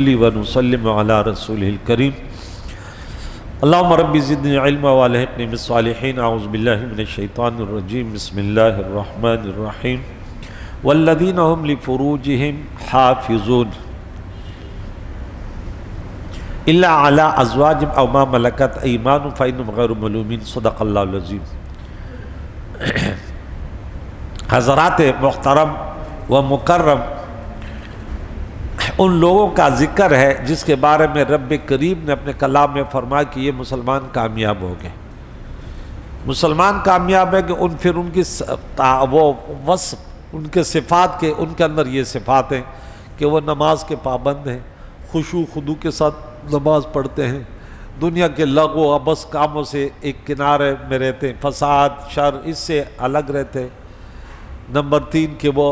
ونسلم علی رسولہ الکریم اللہم ربی زدنی علما والحقنی بالصالحین اعوذ باللہ من الشیطان الرجیم بسم اللہ الرحمن الرحیم والذین هم لفروجہم حافظون الا علی ازواجہم او ما ملکت ایمانہم فإنہم غیر ملومین صدق اللہ العظیم۔ حضرات محترم و مکرم، ان لوگوں کا ذکر ہے جس کے بارے میں رب کریم نے اپنے کلام میں فرمایا کہ یہ مسلمان کامیاب ہو گئے۔ مسلمان کامیاب ہے کہ ان کی وہ وصف ان کے صفات کے ان کے اندر یہ صفات ہیں کہ وہ نماز کے پابند ہیں، خشوع خضوع کے ساتھ نماز پڑھتے ہیں، دنیا کے لغو و عبث کاموں سے ایک کنارے میں رہتے ہیں، فساد شر اس سے الگ رہتے ہیں۔ نمبر 3 کہ وہ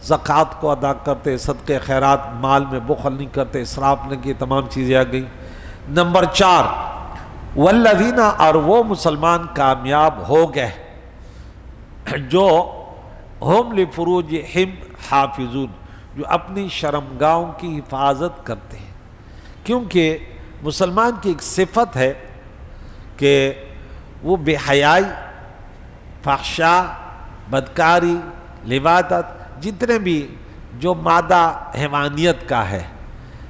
زکوٰۃ کو ادا کرتے، صدقے خیرات مال میں بخل نہیں کرتے، اسراف نہیں کی، تمام چیزیں آ گئی۔ نمبر 4 والذین، اور وہ مسلمان کامیاب ہو گئے جو ہم لفروجہم حافظون، جو اپنی شرمگاہوں کی حفاظت کرتے ہیں، کیونکہ مسلمان کی ایک صفت ہے کہ وہ بے حیائی، فحشاء، بدکاری، لواطت، جتنے بھی جو مادہ حیوانیت کا ہے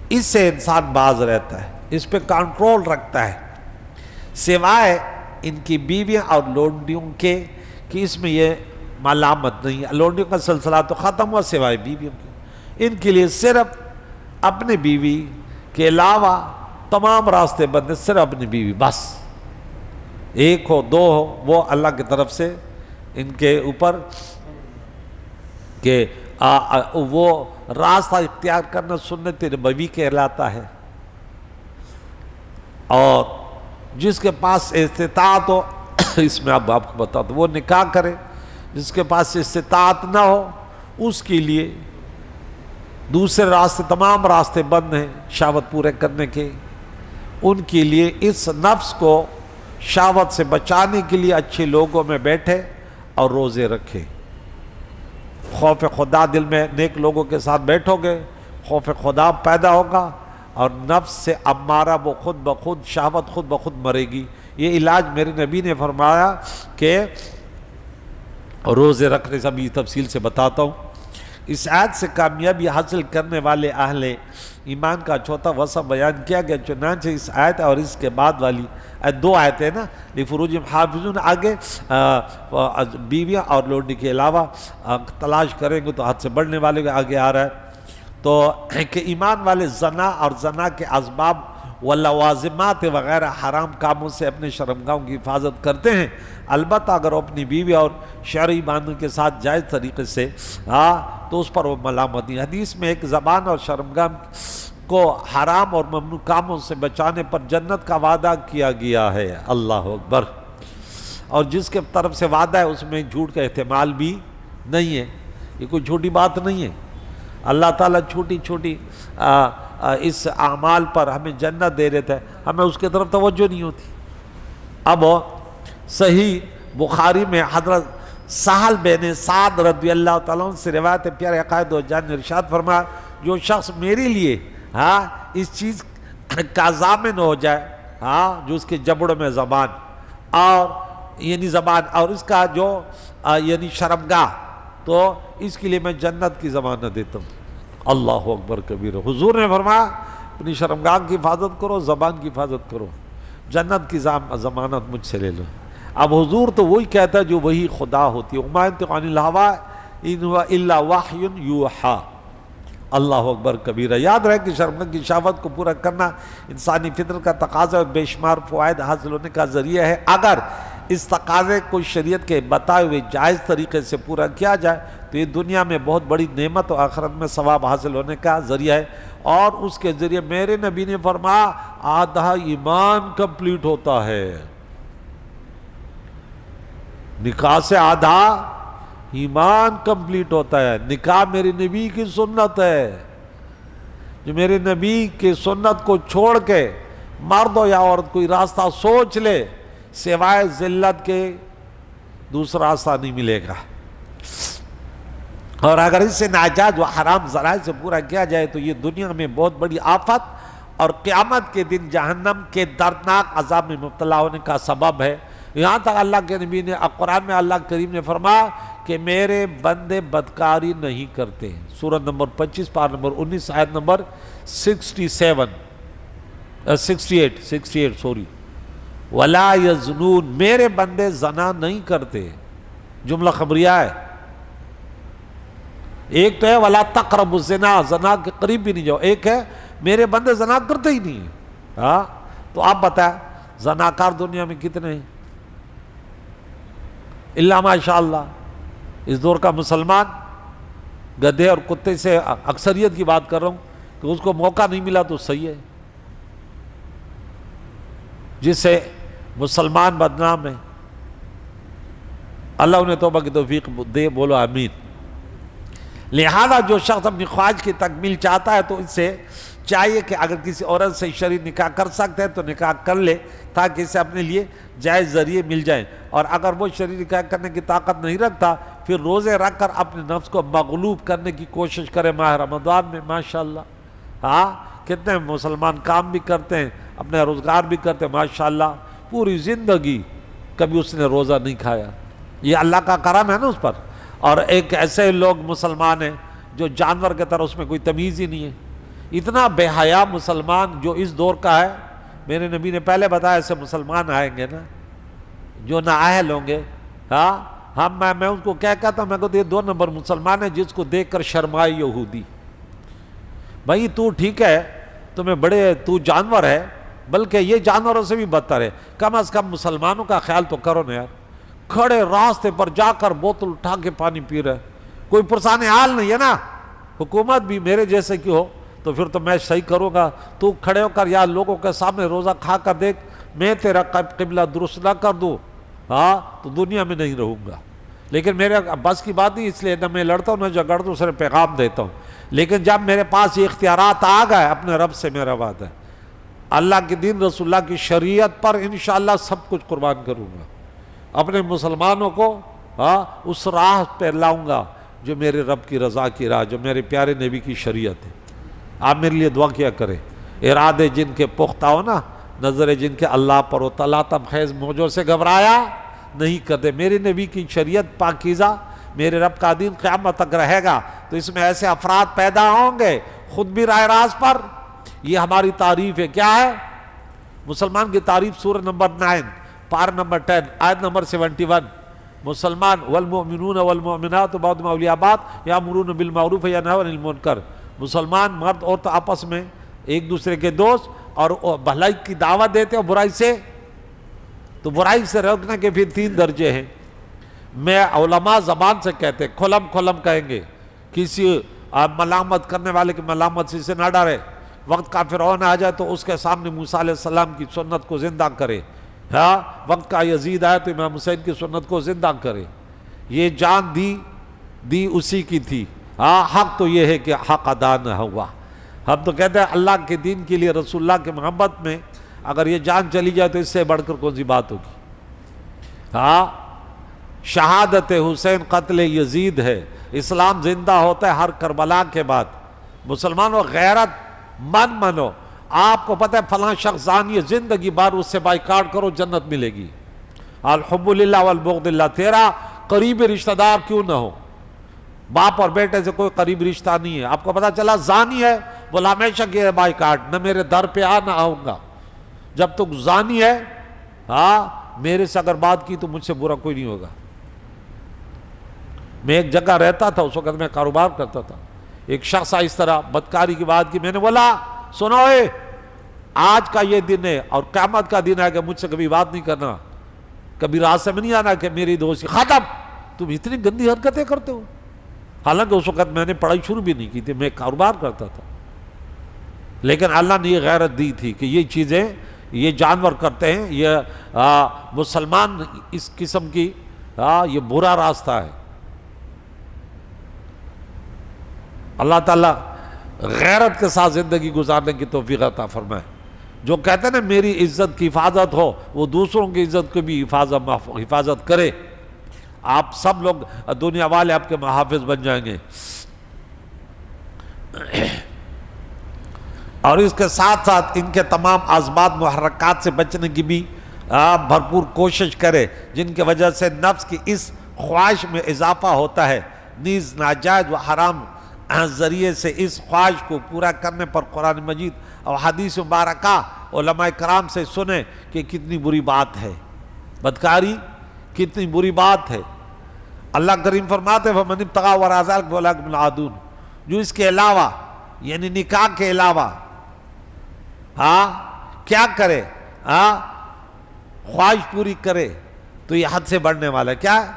اس سے انسان باز رہتا ہے، اس پہ کنٹرول رکھتا ہے، سوائے ان کی بیویاں اور لونڈیوں کے کہ اس میں یہ ملامت نہیں ہے۔ لونڈیوں کا سلسلہ تو ختم ہوا، سوائے بیویوں کے، ان کے لیے صرف اپنے بیوی کے علاوہ تمام راستے بند ہیں، صرف اپنی بیوی بس، ایک ہو دو ہو، وہ اللہ کی طرف سے ان کے اوپر کہ وہ راستہ اختیار کرنا سنت نبوی کہلاتا ہے۔ اور جس کے پاس استطاعت ہو اس میں اب آپ کو بتا دوں وہ نکاح کرے، جس کے پاس استطاعت نہ ہو اس کے لیے دوسرے راستے، تمام راستے بند ہیں شہوت پورے کرنے کے۔ ان کے لیے اس نفس کو شہوت سے بچانے کے لیے اچھے لوگوں میں بیٹھے اور روزے رکھے۔ خوف خدا دل میں نیک لوگوں کے ساتھ بیٹھو گے، خوف خدا پیدا ہوگا اور نفس سے امارہ وہ خود بخود شہوت خود بخود مرے گی۔ یہ علاج میرے نبی نے فرمایا کہ روزے رکھنے سے ابھی تفصیل سے بتاتا ہوں۔ اس آیت سے کامیابی حاصل کرنے والے اہل ایمان کا چوتھا وصف بیان کیا گیا، چنانچہ اس آیت اور اس کے بعد والی دو آیتیں نا، لفروجہم حافظون، آگے بیویاں اور لونڈی کے علاوہ تلاش کریں گے تو حد سے بڑھنے والے کے آگے آ رہا ہے، تو کہ ایمان والے زنا اور زنا کے اسباب واللوازمات وغیرہ حرام کاموں سے اپنے شرمگاہوں کی حفاظت کرتے ہیں، البتہ اگر وہ اپنی بیوی اور شرعی بانوں کے ساتھ جائز طریقے سے تو اس پر وہ ملامت نہیں۔ حدیث میں ایک زبان اور شرمگاہ کو حرام اور ممنوع کاموں سے بچانے پر جنت کا وعدہ کیا گیا ہے، اللہ اکبر، اور جس کے طرف سے وعدہ ہے اس میں جھوٹ کا احتمال بھی نہیں ہے، یہ کوئی چھوٹی بات نہیں ہے۔ اللہ تعالیٰ چھوٹی چھوٹی اس اعمال پر ہمیں جنت دے دیتا ہے، ہمیں اس کی طرف توجہ نہیں ہوتی۔ اب صحیح بخاری میں حضرت سہل بن سعد رضی اللہ تعالیٰ عنہ سے روایت ہے، پیارے آقا دو جان نے ارشاد فرمایا، جو شخص میرے لیے اس چیز کا ضامن ہو جائے، جو اس کے جبڑوں میں زبان اور یعنی زبان اور اس کا جو یعنی شرمگاہ، تو اس کے لیے میں جنت کی ضمانت دیتا ہوں۔ اللہ اکبر کبیر۔ حضور نے فرمایا اپنی شرمگاہ کی حفاظت کرو، زبان کی حفاظت کرو، جنت کی ضمانت مجھ سے لے لو۔ اب حضور تو وہی کہتا ہے جو وہی خدا ہوتی ہے، وما ينطق عن الهوى ان هو الا وحی یوحی۔ اللہ اکبر کبیرہ۔ یاد رہے کہ شرمگاہ کی شہوت کو پورا کرنا انسانی فطرت کا تقاضا اور بے شمار فوائد حاصل ہونے کا ذریعہ ہے۔ اگر اس تقاضے کو شریعت کے بتائے ہوئے جائز طریقے سے پورا کیا جائے تو یہ دنیا میں بہت بڑی نعمت اور آخرت میں ثواب حاصل ہونے کا ذریعہ ہے، اور اس کے ذریعے میرے نبی نے فرمایا آدھا ایمان کمپلیٹ ہوتا ہے۔ نکاح سے آدھا ایمان کمپلیٹ ہوتا ہے۔ نکاح میرے نبی کی سنت ہے، جو میرے نبی کی سنت کو چھوڑ کے مرد ہو یا عورت کوئی راستہ سوچ لے سوائے ذلت کے دوسرا راستہ نہیں ملے گا۔ اور اگر اس سے ناجائز و حرام ذرائع سے پورا کیا جائے تو یہ دنیا میں بہت بڑی آفت اور قیامت کے دن جہنم کے دردناک عذاب میں مبتلا ہونے کا سبب ہے۔ یہاں تک اللہ کے نبی نے قرآن میں اللہ کریم نے فرمایا کہ میرے بندے بدکاری نہیں کرتے، سورہ نمبر 25 پارہ نمبر 19 آیت نمبر 68 سوری، وَلَا يَزْنُونَ، میرے بندے زنا نہیں کرتے، جملہ خبریہ ہے۔ ایک تو ہے وَلَا تَقْرَبُوا الزِّنَا، زنا کے قریب بھی نہیں جاؤ، ایک ہے میرے بندے زنا کرتے ہی نہیں ہیں۔ ہاں تو آپ بتائیں زناکار دنیا میں کتنے ہیں؟ اللہ ماشاءاللہ اس دور کا مسلمان گدھے اور کتے سے اکثریت کی بات کر رہا ہوں کہ اس کو موقع نہیں ملا تو صحیح ہے، جس سے مسلمان بدنام ہے۔ اللہ انہیں توبہ کی توفیق دے، بولو آمین۔ لہذا جو شخص اپنی خواہش کی تکمیل چاہتا ہے تو اس سے چاہیے کہ اگر کسی عورت سے شرعی نکاح کر سکتے ہیں تو نکاح کر لے تاکہ اسے اپنے لیے جائز ذریعے مل جائیں، اور اگر وہ شرعی نکاح کرنے کی طاقت نہیں رکھتا پھر روزے رکھ کر اپنے نفس کو مغلوب کرنے کی کوشش کرے ماہ رمضان میں۔ ماشاءاللہ ہاں کتنے مسلمان کام بھی کرتے ہیں، اپنے روزگار بھی کرتے ہیں، ماشاءاللہ پوری زندگی کبھی اس نے روزہ نہیں کھایا، یہ اللہ کا کرم ہے نا اس پر۔ اور ایک ایسے لوگ مسلمان ہیں جو جانور کے طرح، اس میں کوئی تمیز ہی نہیں ہے، اتنا بے حیا مسلمان جو اس دور کا ہے۔ میرے نبی نے پہلے بتایا ایسے مسلمان آئیں گے نا جو نااہل ہوں گے، ہاں میں ان کو کیا کہتا ہوں، میں کہتا ہوں یہ 2 نمبر مسلمان ہے جس کو دیکھ کر شرمائے یہودی۔ بھائی تو ٹھیک ہے تمہیں بڑے، تو جانور ہے بلکہ یہ جانوروں سے بھی بدتر ہے، کم از کم مسلمانوں کا خیال تو کرو نا یار۔ کھڑے راستے پر جا کر بوتل اٹھا کے پانی پی رہے، کوئی پرسان حال نہیں ہے نا۔ حکومت بھی میرے جیسے کی ہو تو پھر تو میں صحیح کروں گا، تو کھڑے ہو کر یا لوگوں کے سامنے روزہ کھا کر دیکھ، میں تیرا قبلہ درست نہ کر دوں ہاں تو دنیا میں نہیں رہوں گا۔ لیکن میرے بس کی بات نہیں، اس لیے نہ میں لڑتا ہوں نہ جھگڑتا ہوں، صرف پیغام دیتا ہوں۔ لیکن جب میرے پاس یہ اختیارات آ گئے، اپنے رب سے میرا وعدہ ہے، اللہ کے دین رسول اللہ کی شریعت پر انشاءاللہ سب کچھ قربان کروں گا، اپنے مسلمانوں کو اس راہ پہ لاؤں گا جو میرے رب کی رضا کی راہ، جو میرے پیارے نبی کی شریعت ہے۔ آپ میرے لیے دعا کیا کریں، ارادے جن کے پختہ ہو نا، نظر جن کے اللہ پر ہو، تم خیز موجوں سے گھبرایا نہیں کرتے۔ میرے نبی کی شریعت پاکیزہ، میرے رب کا دین قیامت تک رہے گا، تو اس میں ایسے افراد پیدا ہوں گے خود بھی راہ راست پر۔ یہ ہماری تعریف ہے، کیا ہے؟ مسلمان کی تعریف سورہ نمبر 9 پارہ نمبر 10 آیت نمبر 71۔ مسلمان والمؤمنون والمؤمنات بعضهم اولیاء بعض یامرون بالمعروف وینہون عن المنکر، مسلمان مرد عورت آپس میں ایک دوسرے کے دوست اور بھلائی کی دعوت دیتے ہیں، برائی سے، تو برائی سے روکنے کے پھر 3 درجے ہیں۔ میں علماء زبان سے کہتے ہیں، کھلم کہیں گے، کسی ملامت کرنے والے کی ملامت سے نہ ڈرے، وقت کا فرعون آ جائے تو اس کے سامنے موسیٰ علیہ السلام کی سنت کو زندہ کرے، ہاں وقت کا یزید آئے تو امام حسین کی سنت کو زندہ کرے۔ یہ جان دی اسی کی تھی، ہاں حق تو یہ ہے کہ حق ادا نہ ہوا۔ ہم تو کہتے ہیں اللہ کے دین کے لیے، رسول اللہ کے محبت میں اگر یہ جان چلی جائے تو اس سے بڑھ کر کون سی بات ہوگی؟ ہاں شہادت حسین قتل یزید ہے، اسلام زندہ ہوتا ہے ہر کربلا کے بعد۔ مسلمانوں غیرت منو، آپ کو پتہ ہے فلاں شخص زانی ہے، زندگی بار اس سے بائیکاٹ کرو، جنت ملے گی۔ الحب للہ والبغض للہ، تیرا قریبی رشتہ دار کیوں نہ ہو، باپ اور بیٹے سے کوئی قریبی رشتہ نہیں ہے، آپ کو پتہ چلا زانی ہے، بولا ہمیشہ کہ بائیکاٹ، نہ میرے در پہ نہ آؤں گا۔ جب تک زانی ہے ہاں میرے سے اگر بات کی تو مجھ سے برا کوئی نہیں ہوگا۔ میں ایک جگہ رہتا تھا، اس وقت میں کاروبار کرتا تھا، ایک شخص اس طرح بدکاری کی بات کی، میں نے بولا سنو آج کا یہ دن ہے اور قیامت کا دن ہے کہ مجھ سے کبھی بات نہیں کرنا، کبھی راستے میں نہیں آنا کہ میری دوستی ختم، تم اتنی گندی حرکتیں کرتے ہو۔ حالانکہ اس وقت میں نے پڑھائی شروع بھی نہیں کی تھی، میں کاروبار کرتا تھا، لیکن اللہ نے یہ غیرت دی تھی کہ یہ چیزیں یہ جانور کرتے ہیں، یہ مسلمان اس قسم کی یہ برا راستہ ہے۔ اللہ تعالیٰ غیرت کے ساتھ زندگی گزارنے کی توفیق عطا فرمائے۔ جو کہتے ہیں نا میری عزت کی حفاظت ہو، وہ دوسروں کی عزت کی بھی حفاظت کرے۔ آپ سب لوگ دنیا والے آپ کے محافظ بن جائیں گے۔ اور اس کے ساتھ ساتھ ان کے تمام اسباب محرکات سے بچنے کی بھی بھرپور کوشش کرے، جن کی وجہ سے نفس کی اس خواہش میں اضافہ ہوتا ہے۔ نیز ناجائز و حرام ذریعے سے اس خواہش کو پورا کرنے پر قرآن مجید اور حدیث مبارکہ علماء کرام سے سنیں کہ کتنی بری بات ہے، بدکاری کتنی بری بات ہے۔ اللہ کریم فرماتے ہیں فَمَنِ ابْتَغَىٰ وَرَاءَ ذَلِكَ فَأُولَٰئِكَ هُمُ الْعَادُونَ، جو اس کے علاوہ یعنی نکاح کے علاوہ کیا کرے، خواہش پوری کرے تو یہ حد سے بڑھنے والا ہے۔ کیا ہے؟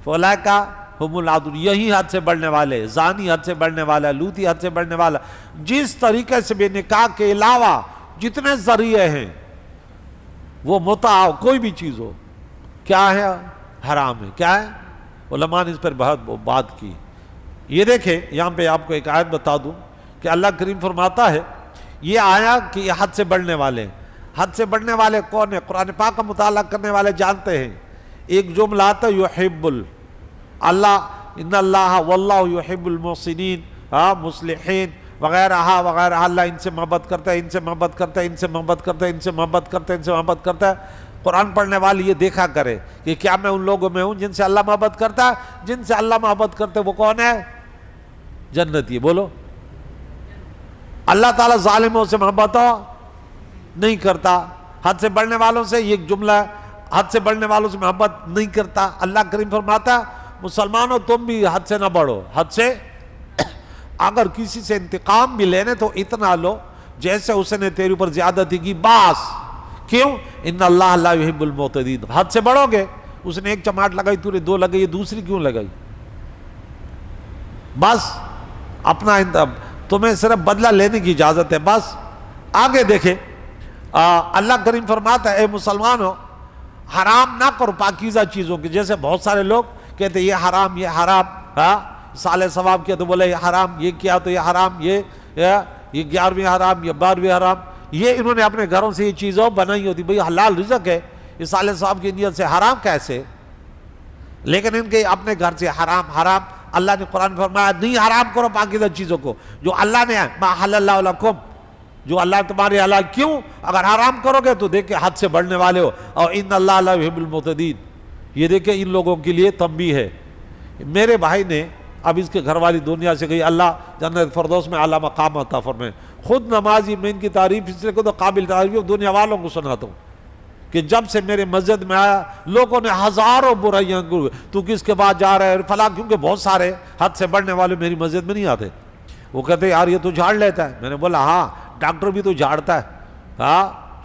فَأُولَٰئِكَ هُمُ الْعَادُونَ، یہی حد سے بڑھنے والے، زانی حد سے بڑھنے والا، لوتی حد سے بڑھنے والا۔ جس طریقے سے بھی نکاح کے علاوہ جتنے ذریعے ہیں وہ متاع کوئی بھی چیز ہو، کیا ہے؟ حرام ہے۔ کیا ہے؟ علماء نے اس پر بہت بات کی۔ یہ دیکھیں یہاں پہ آپ کو ایک آیت بتا دوں کہ اللہ کریم فرماتا ہے یہ آیا کہ یہ حد سے بڑھنے والے ہیں۔ حد سے بڑھنے والے کون ہیں؟ قرآن پاک کا مطالعہ کرنے والے جانتے ہیں۔ ایک جملہ آتا ہے یحب اللہ، ان اللہ واللہ یحب المحسنین، مصلحین وغیرہ وغیرہ، اللہ ان سے محبت کرتا ہے، ان سے محبت کرتا ہے، ان سے محبت کرتا ہے، ان سے محبت کرتا ہے، ان سے محبت کرتا ہے۔ قرآن پڑھنے والے یہ دیکھا کرے کہ کیا میں ان لوگوں میں ہوں جن سے اللہ محبت کرتا ہے؟ جن سے اللہ محبت کرتا ہے وہ کون ہے؟ جنتی۔ بولو، اللہ تعالیٰ ظالموں سے محبت نہیں کرتا۔ حد سے بڑھنے والوں سے یہ ایک جملہ ہے، حد سے بڑھنے والوں سے محبت نہیں کرتا۔ اللہ کریم فرماتا ہے مسلمانوں تم بھی حد سے نہ بڑھو، حد سے اگر کسی سے انتقام بھی لینے تو اتنا لو جیسے اس نے تیرے اوپر زیادتی کی، باس۔ کیوں؟ ان اللہ لا یحب المعتدین۔ حد سے بڑھو گے، اس نے ایک چماٹ لگائی تو نے دو لگائی، یہ دوسری کیوں لگائی؟ بس اپنا تمہیں صرف بدلہ لینے کی اجازت ہے، بس۔ آگے دیکھیں اللہ کریم فرماتا ہے اے مسلمانوں حرام نہ کرو پاکیزہ چیزوں کی۔ جیسے بہت سارے لوگ کہتے یہ حرام، یہ حرام، سال ثواب کیا تو بولے یہ حرام، یہ کیا تو یہ حرام، یہ 11ویں حرام، یہ 12ویں حرام۔ یہ انہوں نے اپنے گھروں سے یہ چیزوں بنائی ہوتی، بھئی حلال رزق ہے، یہ سال ثواب کی نیت سے حرام کیسے؟ لیکن ان کے اپنے گھر سے حرام حرام۔ اللہ نے قرآن میں فرمایا نہیں حرام کرو پاکیزہ چیزوں کو جو اللہ نے ما حل اللہ لکم، جو اللہ تمہارے حلال۔ کیوں؟ اگر حرام کرو گے تو دیکھیں حد سے بڑھنے والے ہو، اور ان اللہ لا یحب المعتدین۔ یہ دیکھیں ان لوگوں کے لیے تنبیہ ہے۔ میرے بھائی نے اب اس کے گھر والی دنیا سے گئی، اللہ جنت فردوس میں اعلیٰ مقام عطا فرمائے۔ خود نمازی، میں ان کی تعریف اس لیے تو قابل تعریف دنیا والوں کو سناتا ہوں کہ جب سے میرے مسجد میں آیا لوگوں نے ہزاروں برائیاں، تو کس کے بعد جا رہا ہے فلاں، کیونکہ بہت سارے حد سے بڑھنے والے میری مسجد میں نہیں آتے۔ وہ کہتے یار یہ تو جھاڑ لیتا ہے۔ میں نے بولا ہاں ڈاکٹر بھی تو جھاڑتا ہے،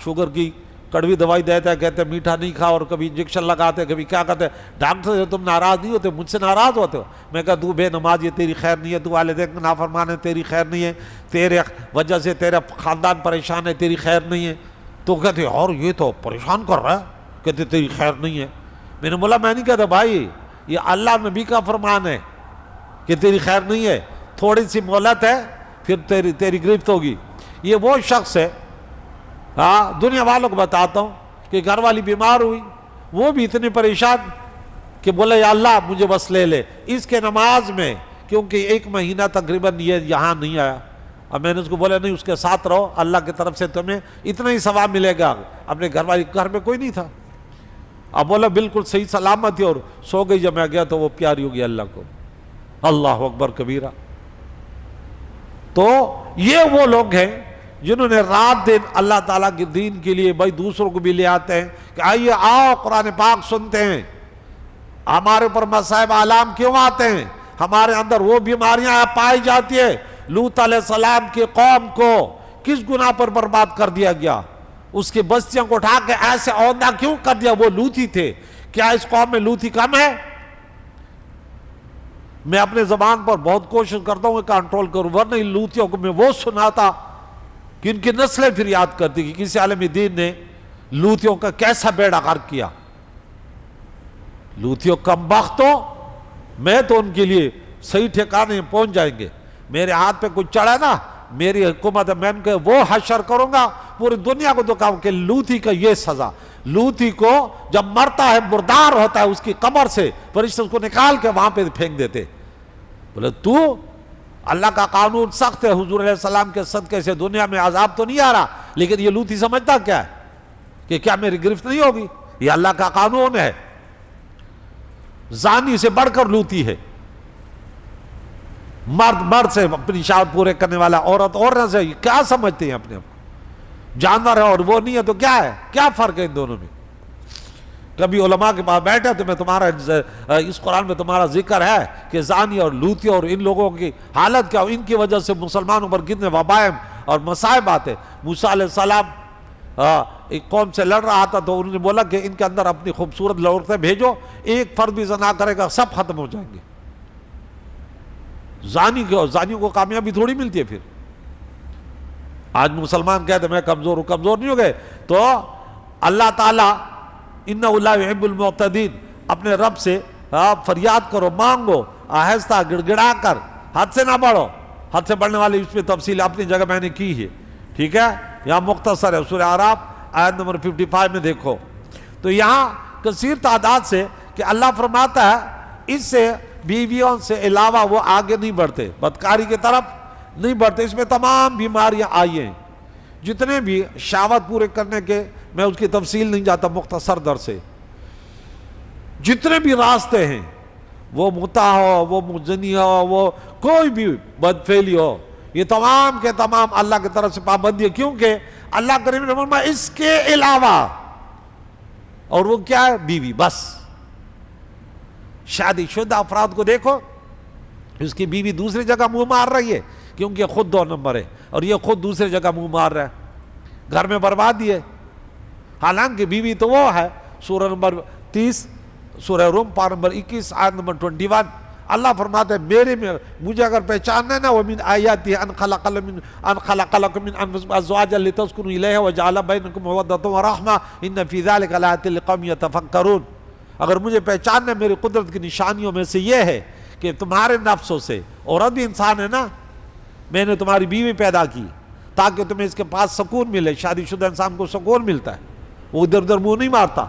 شوگر کی کڑوی دوائی دیتا ہے، کہتے ہیں میٹھا نہیں کھا، اور کبھی انجیکشن لگاتے، کبھی کیا کہتے ہیں۔ ڈاکٹر سے تم ناراض نہیں ہوتے؟ مجھ سے ناراض ہوتے ہو؟ میں کہا تو بے نماز، یہ تیری خیر نہیں ہے، تو والدین کا نافرمان ہے، تیری خیر نہیں ہے، تیرے وجہ سے تیرا خاندان پریشان ہے، تیری خیر نہیں ہے۔ تو کہتے اور یہ تو پریشان کر رہا ہے، کہتے تیری خیر نہیں ہے۔ میں نے بولا میں نہیں کہتا بھائی، یہ اللہ نبی کا فرمان ہے کہ تیری خیر نہیں ہے، تھوڑی سی مہلت ہے پھر تیری گرفت ہوگی۔ یہ وہ شخص ہے، دنیا والوں کو بتاتا ہوں کہ گھر والی بیمار ہوئی، وہ بھی اتنے پریشان کہ بولے یا اللہ مجھے بس لے لے۔ اس کے نماز میں کیونکہ 1 مہینہ تقریباً یہ یہاں نہیں آیا، اب میں نے اس کو بولا نہیں اس کے ساتھ رہو، اللہ کی طرف سے تمہیں اتنا ہی ثواب ملے گا۔ اپنے گھر والی گھر میں کوئی نہیں تھا، اب بولا بالکل صحیح سلامت ہے، اور سو گئی۔ جب میں گیا تو وہ پیاری ہوگی اللہ کو۔ اللہ اکبر کبیرہ۔ تو یہ وہ لوگ ہیں جنہوں نے رات دن اللہ تعالیٰ کے دین کے لیے بھائی دوسروں کو بھی لے آتے ہیں کہ آئیے آؤ قرآن پاک سنتے ہیں۔ ہمارے اوپر مصائب آلام کیوں آتے ہیں؟ ہمارے اندر وہ بیماریاں پائی جاتی ہے۔ لوط علیہ السلام کی قوم کو کس گناہ پر برباد کر دیا گیا؟ اس کی بستیوں کو اٹھا کے ایسے اوندھا کیوں کر دیا؟ وہ لوطی تھے۔ کیا اس قوم میں لوطی کم ہے؟ میں اپنے زبان پر بہت کوشش کرتا ہوں کہ کنٹرول کروں، ورنہ ان لوطیوں کو میں وہ سناتا کہ ان کی نسلیں پھر یاد کرتی کہ کسی عالم دین نے لوطیوں کا کیسا بیڑا غرق کیا۔ لوطیوں کم بختوں، میں تو ان کے لیے صحیح ٹھکانے پہنچ جائیں گے۔ میرے ہاتھ پہ کچھ چڑھا نا، میری حکومت ہے، میں ان کے وہ حشر کروں گا، پوری دنیا کو دکھاؤں کہ لوطی کا یہ سزا۔ لوتی کو جب مرتا ہے مردار ہوتا ہے اس کی قبر سے فرشتے اس کو نکال کے وہاں پہ پھینک دیتے. بولے تو اللہ کا قانون سخت ہے, حضور علیہ السلام کے صدقے سے دنیا میں عذاب تو نہیں آ رہا, لیکن یہ لوتی سمجھتا کیا ہے کہ کیا میری گرفت نہیں ہوگی, یہ اللہ کا قانون ہے. زانی سے بڑھ کر لوتی ہے, مرد سے اپنی شہوت پورے کرنے والا, عورت سے. کیا سمجھتے ہیں اپنے آپ کو, جانور ہے اور وہ نہیں ہے تو کیا ہے, کیا فرق ہے ان دونوں میں. کبھی علماء کے پاس بیٹھے تو میں تمہارا اس قرآن میں تمہارا ذکر ہے کہ زانی اور لوتی اور ان لوگوں کی حالت کیا, ان کی وجہ سے مسلمانوں پر کتنے وبائیں اور مصائب آتے. موسیٰ علیہ السلام ایک قوم سے لڑ رہا تھا تو انہوں نے بولا کہ ان کے اندر اپنی خوبصورت عورتیں بھیجو, ایک فرد بھی زنا کرے گا سب ختم ہو جائیں گے. زانیوں کو کامیابی تھوڑی ملتی ہے. پھر آج مسلمان کہتے ہیں میں کمزور ہوں, کمزور نہیں ہو گئے تو اللہ تعالیٰ اِنَّهُ لَا يُحِبُّ الْمُعْتَدِينَ اپنے رب سے فریاد کرو, مانگو, آہستہ گڑ گڑا کر, حد سے نہ بڑھو. حد سے بڑھنے والی اس پہ تفصیل اپنی جگہ میں نے کی ہے, ٹھیک ہے, یہاں مختصر ہے. سورہ اعراف آیت نمبر 55 میں دیکھو تو یہاں کثیر تعداد سے کہ اللہ فرماتا ہے اس سے بیویوں سے علاوہ وہ آگے نہیں بڑھتے, بدکاری کی طرف نہیں بڑھتے. اس میں تمام بیماریاں آئی ہیں, جتنے بھی شہوت پورے کرنے کے, میں اس کی تفصیل نہیں جاتا, مختصر در سے جتنے بھی راستے ہیں, وہ متع ہو, وہ مزنی ہو, وہ کوئی بھی بدفعلی ہو, یہ تمام کے تمام اللہ کی طرف سے پابندی ہے. کیونکہ اللہ کریم نے فرمایا اس کے علاوہ, اور وہ کیا ہے, بیوی. بس شادی شدہ افراد کو دیکھو, اس کی بیوی دوسری جگہ منہ مار رہی ہے کیونکہ خود 2 نمبر ہے, اور یہ خود دوسری جگہ منہ مار رہا ہے, گھر میں بربادی ہے. حالانکہ بیوی تو وہ ہے, سورہ نمبر 30 سورہ روم پارہ نمبر 21 آیت نمبر 21, اللہ فرماتا ہے مجھے اگر پہچاننا ہے نا, وَمِنْ آیَاتِهِ أَنْ خَلَقَ لَكُم مِّنْ أَنفُسِكُمْ أَزْوَاجًا لِتَسْكُنُوا إِلَيْهَا وَجَعَلَ بَيْنَكُم مَّوَدَّةً وَرَحْمَةً إِنَّ فِي ذَلِكَ لَآيَاتٍ لِقَوْمٍ يَتَفَكَّرُونَ. اگر مجھے پہچاننا ہے, میری قدرت کی نشانیوں میں سے یہ ہے کہ تمہارے نفسوں سے, عورت بھی انسان ہے نا, میں نے تمہاری بیوی پیدا کی تاکہ تمہیں اس کے پاس سکون ملے. شادی شدہ انسان کو سکون ملتا ہے, وہ ادھر ادھر منہ نہیں مارتا.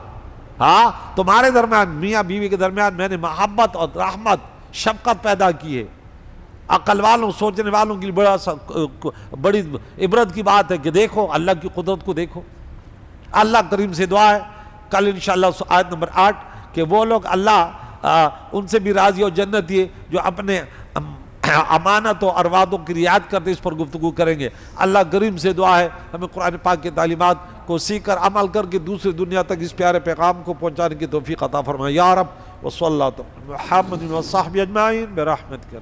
ہاں, تمہارے درمیان, میاں بیوی کے درمیان میں نے محبت اور رحمت, شفقت پیدا کی ہے. عقل والوں, سوچنے والوں کی بڑی عبرت کی بات ہے کہ دیکھو اللہ کی قدرت کو دیکھو. اللہ کریم سے دعا ہے کل انشاءاللہ آیت نمبر 8 کہ وہ لوگ اللہ ان سے بھی راضی اور جنتی ہے جو اپنے امانت و وعدوں کی رعایت کرتے, اس پر گفتگو کریں گے. اللہ کریم سے دعا ہے ہمیں قرآن پاک کی تعلیمات کو سیکھ کر عمل کر کے دوسری دنیا تک اس پیارے پیغام کو پہنچانے کی توفیق عطا فرمائے. یا رب وصلی اللہ محمد وصحبہ اجمعین برحمتک.